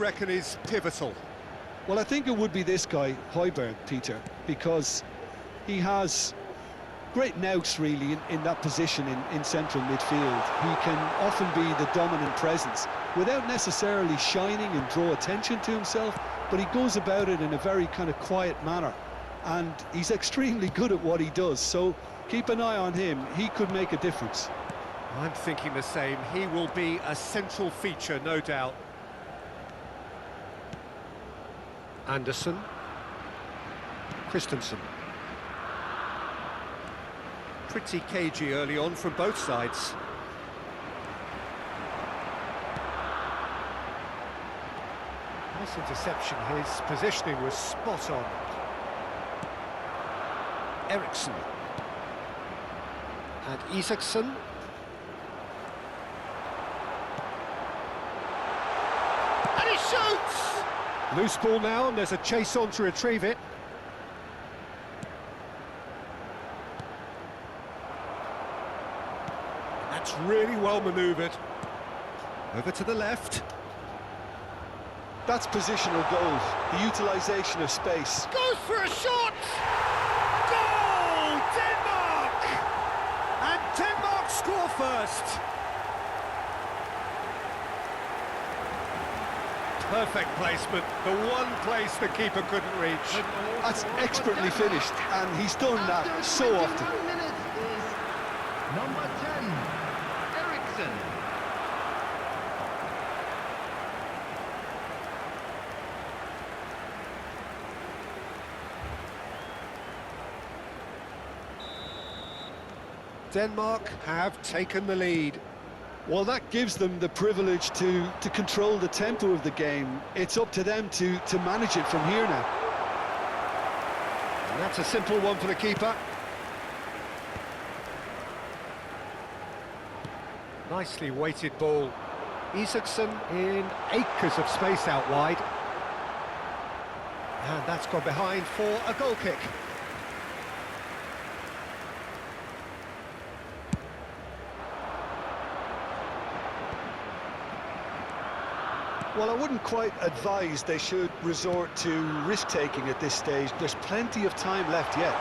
reckon is pivotal? Well, I think it would be this guy, Højbjerg, Peter, because he has great nous, really, in that position in central midfield. He can often be the dominant presence without necessarily shining and draw attention to himself, but he goes about it in a very kind of quiet manner, and he's extremely good at what he does, so keep an eye on him. He could make a difference. I'm thinking the same. He will be a central feature, no doubt. Anderson. Christensen. Pretty cagey early on from both sides. Nice interception. His positioning was spot on. Eriksson. And Isaacson. And he shoots! Loose ball now, and there's a chase on to retrieve it. That's really well manoeuvred. Over to the left. That's positional goal, the utilisation of space. Goes for a shot! Goal! Denmark! And Denmark score first. Perfect placement, the one place the keeper couldn't reach. That's expertly finished, and he's done that so often. Number 10, Eriksson. Denmark have taken the lead. Well, that gives them the privilege to control the tempo of the game. It's up to them to manage it from here now. And that's a simple one for the keeper. Nicely weighted ball. Isaacson in acres of space out wide. And that's gone behind for a goal kick. Well, I wouldn't quite advise they should resort to risk-taking at this stage. There's plenty of time left yet.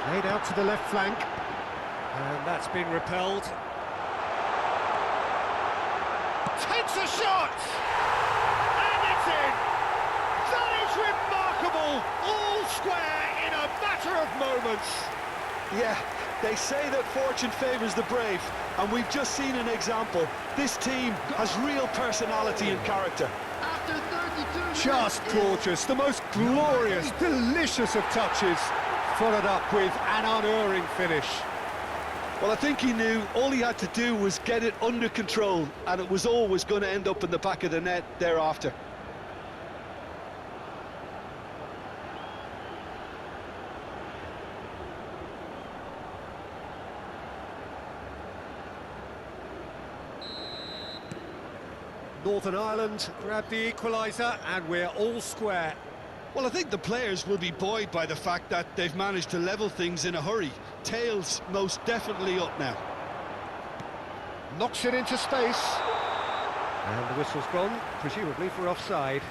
Played out to the left flank. And that's been repelled. Takes a shot! And it's in! That is remarkable! All square in a matter of moments. Yeah, they say that fortune favours the brave, and we've just seen an example. This team has real personality and character. After 32 Just gorgeous, the most glorious, delicious of touches, followed up with an unerring finish. Well, I think he knew all he had to do was get it under control, and it was always going to end up in the back of the net thereafter. Northern Ireland grabbed the equaliser, and we're all square. Well, I think the players will be buoyed by the fact that they've managed to level things in a hurry. Tails most definitely up now. Knocks it into space. And the whistle's gone, presumably for offside.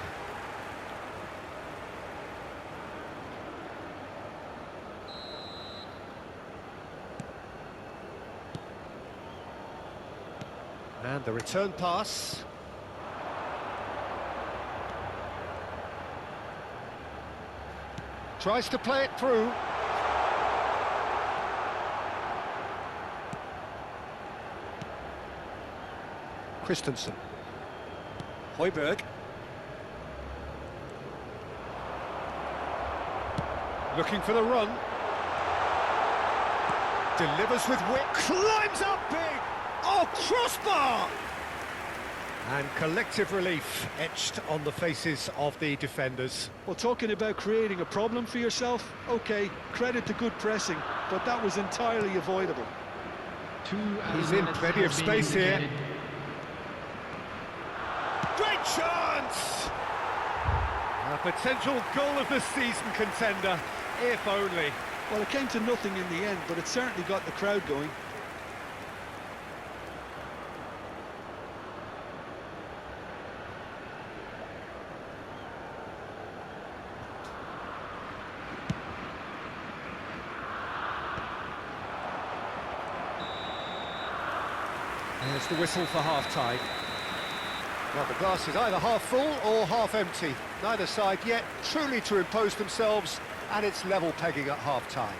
And the return pass. Tries to play it through. Christensen. Højbjerg. Looking for the run. Delivers with wit. Climbs up big. Oh, crossbar! And collective relief etched on the faces of the defenders. Well, talking about creating a problem for yourself, OK, credit to good pressing, but that was entirely avoidable. He's in plenty of space here. Great chance! A potential goal of the season contender, if only. Well, it came to nothing in the end, but it certainly got the crowd going. There's the whistle for half-time. Well, the glass is either half full or half empty. Neither side yet truly to impose themselves, and it's level pegging at half-time.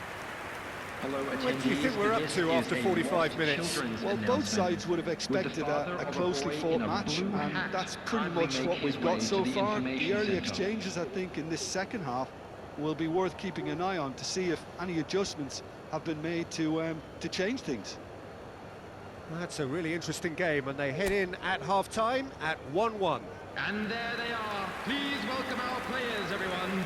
What do you think we're up to after 45 minutes? Well, both sides would have expected a closely fought match, and that's pretty much what we've got so far. The early exchanges, I think, in this second half will be worth keeping an eye on to see if any adjustments have been made to change things. That's a really interesting game, and they head in at half-time at 1-1. And there they are. Please welcome our players, everyone.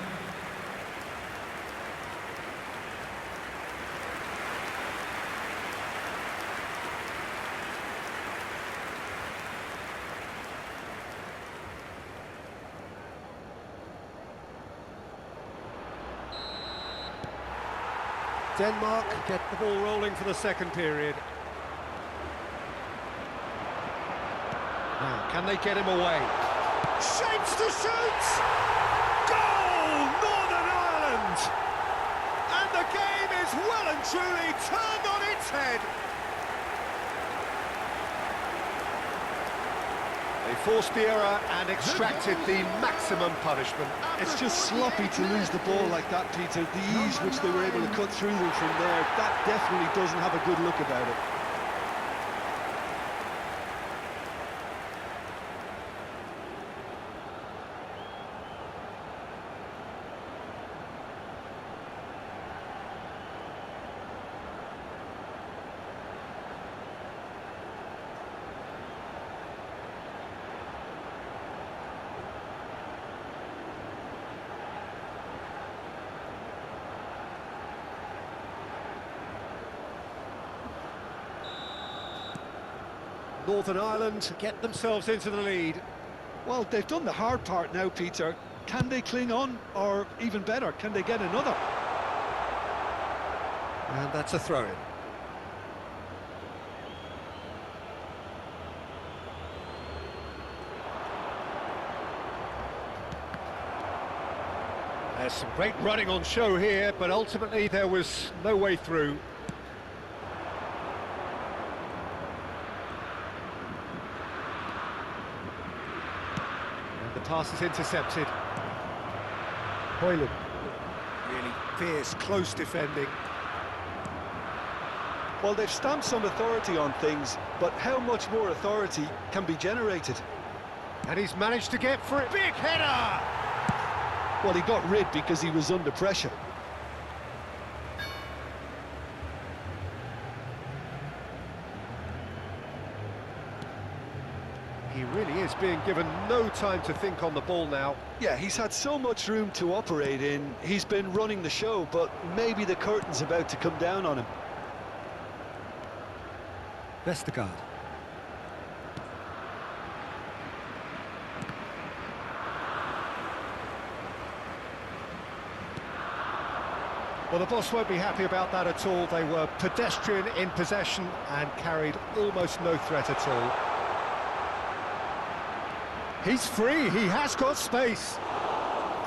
Denmark get the ball rolling for the second period. Now, can they get him away? Shapes to shoot! Goal! Northern Ireland! And the game is well and truly turned on its head. They forced the error and extracted the maximum punishment. It's just sloppy to lose the ball like that, Peter. The ease which they were able to cut through them from there, that definitely doesn't have a good look about it. Northern Ireland get themselves into the lead. Well, they've done the hard part now, Peter. Can they cling on, or even better, can they get another? And that's a throw-in. There's some great running on show here, but ultimately there was no way through. Pass is intercepted. Hoyland. Really fierce, close defending. Well, they've stamped some authority on things, but how much more authority can be generated? And he's managed to get for it. Big header! Well, he got rid because he was under pressure. He really is being given no time to think on the ball now. Yeah, he's had so much room to operate in. He's been running the show, but maybe the curtain's about to come down on him. Vestergaard. Well, the boss won't be happy about that at all. They were pedestrian in possession and carried almost no threat at all. He's free, he has got space.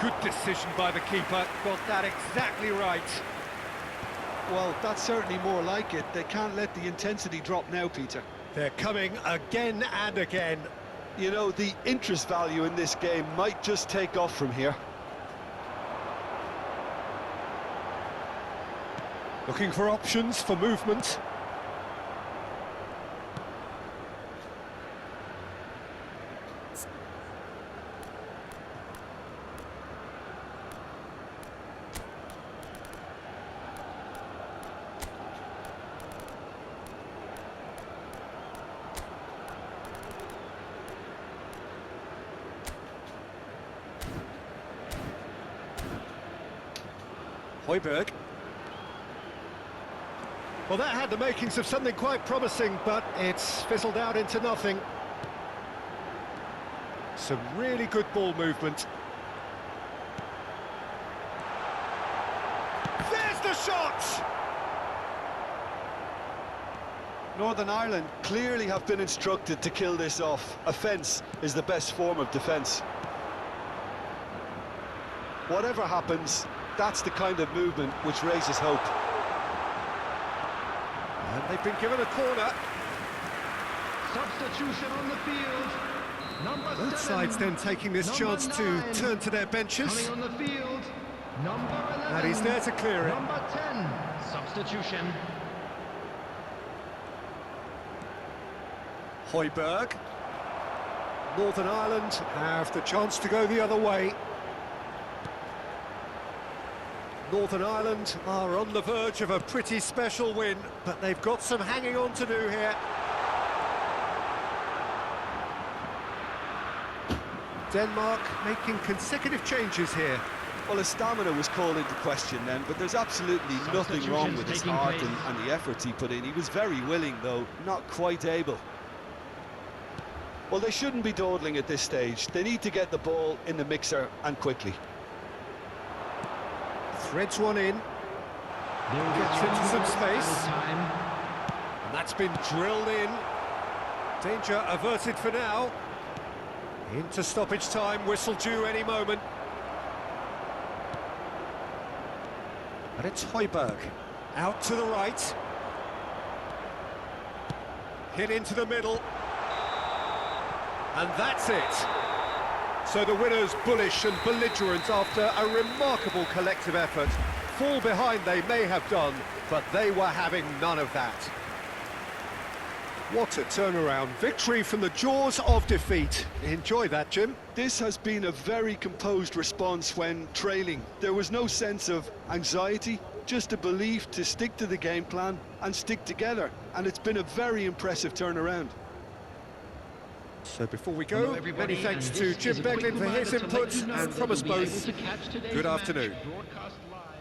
Good decision by the keeper, got that exactly right. Well, that's certainly more like it. They can't let the intensity drop now, Peter. They're coming again and again. You know, the interest value in this game might just take off from here. Looking for options for movement. Højbjerg. Well, that had the makings of something quite promising, but it's fizzled out into nothing. Some really good ball movement. There's the shot! Northern Ireland clearly have been instructed to kill this off. Offence is the best form of defence. Whatever happens, that's the kind of movement which raises hope. And they've been given a corner. Substitution on the field. Number Both 7. sides then taking this Number chance to 9. turn to their benches. Coming on the field. Number 11. And he's there to clear it. Number 10. Substitution. Højbjerg. Northern Ireland have the chance to go the other way. Northern Ireland are on the verge of a pretty special win, but they've got some hanging on to do here. Denmark making consecutive changes here. Well, his stamina was called into question then, but there's absolutely nothing wrong with his heart and the efforts he put in. He was very willing, though, not quite able. Well, they shouldn't be dawdling at this stage. They need to get the ball in the mixer, and quickly. Threads one in. Gets into some space. And that's been drilled in. Danger averted for now. Into stoppage time, whistle due any moment. And it's Højbjerg. Out to the right. Hit into the middle. And that's it. So the winners bullish and belligerent after a remarkable collective effort. Fall behind they may have done, but they were having none of that. What a turnaround. Victory from the jaws of defeat. Enjoy that, Jim. This has been a very composed response when trailing. There was no sense of anxiety, just a belief to stick to the game plan and stick together. And it's been a very impressive turnaround. So before we go, many thanks to Jim Beglin for his input, and from us both, good afternoon. Broadcast live.